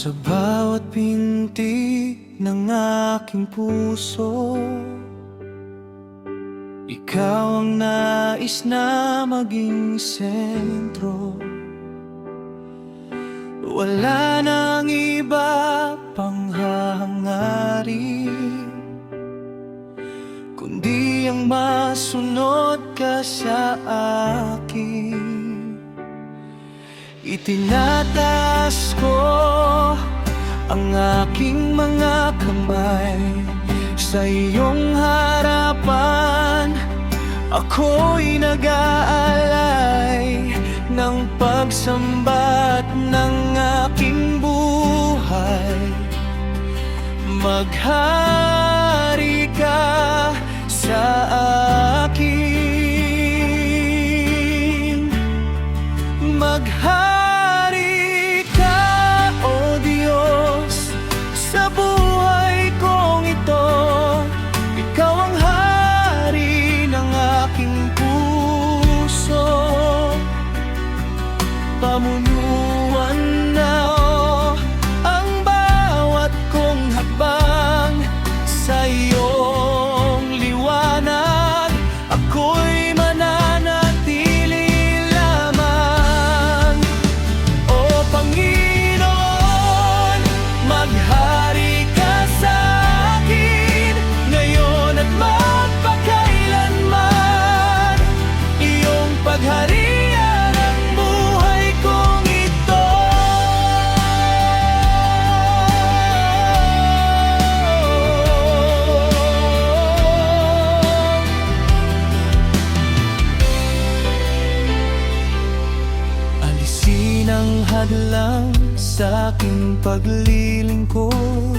Sa bawat pinti ng aking puso, ikaw ang nais na maging sentro. Wala nang iba pang hangarin, kundi ang masunod ka sa akin. Itinataas ko ang aking mga kamay sa iyong harapan. Ako'y nag-aalay ng pagsambat ng aking buhay. Maghari ka sa akin. Maghari ka, O Diyos, sa buhay kong ito. Ikaw ang hari ng aking puso. Pamunuan na ang bawat kong hakbang sa iyong liwanag. Ako'y mananatili lamang. O Panginoon, maghari ka sa akin ngayon at magpakailanman. Iyong pagharian ang buhay kong ito. Alisin ang hadlang sa aking paglilingkod.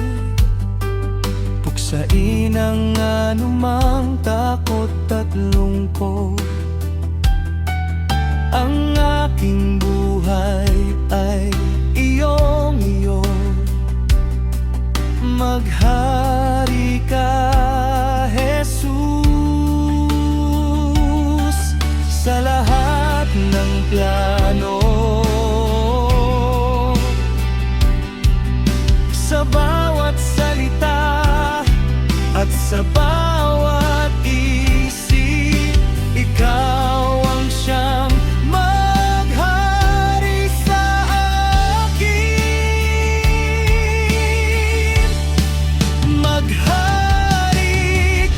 Puksain ang anumang takot at lungkot. Ang aking buhay ay iyong-iyo. Maghari ka, Jesus, sa lahat ng plano. Sa bawat salita at sa bawat isip, ikaw ang siyang maghari sa akin. Maghari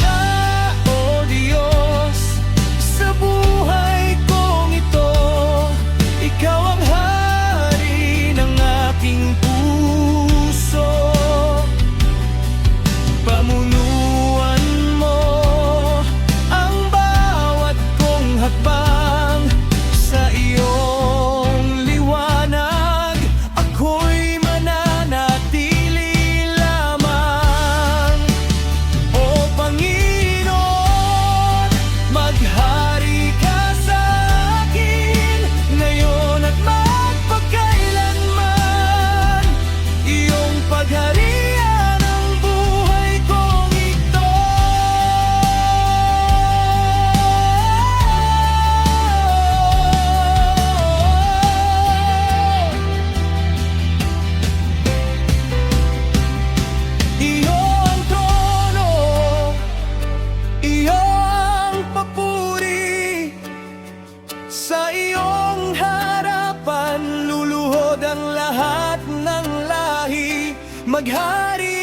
ka, O Diyos, sa buhay kong ito. Ikaw ang hari ng aking puso. Pamunuan mo ang bawat kong hakbang sa iyong liwanag. Ako'y mananatili lamang. O Panginoon, maghari ka sa akin ngayon at magpakailanman. Iyong pagharian ang buhay kong ito. Iyo ang trono, iyo ang papuri. Sa iyong harapan luluhod ang lahat ng lahi. Maghari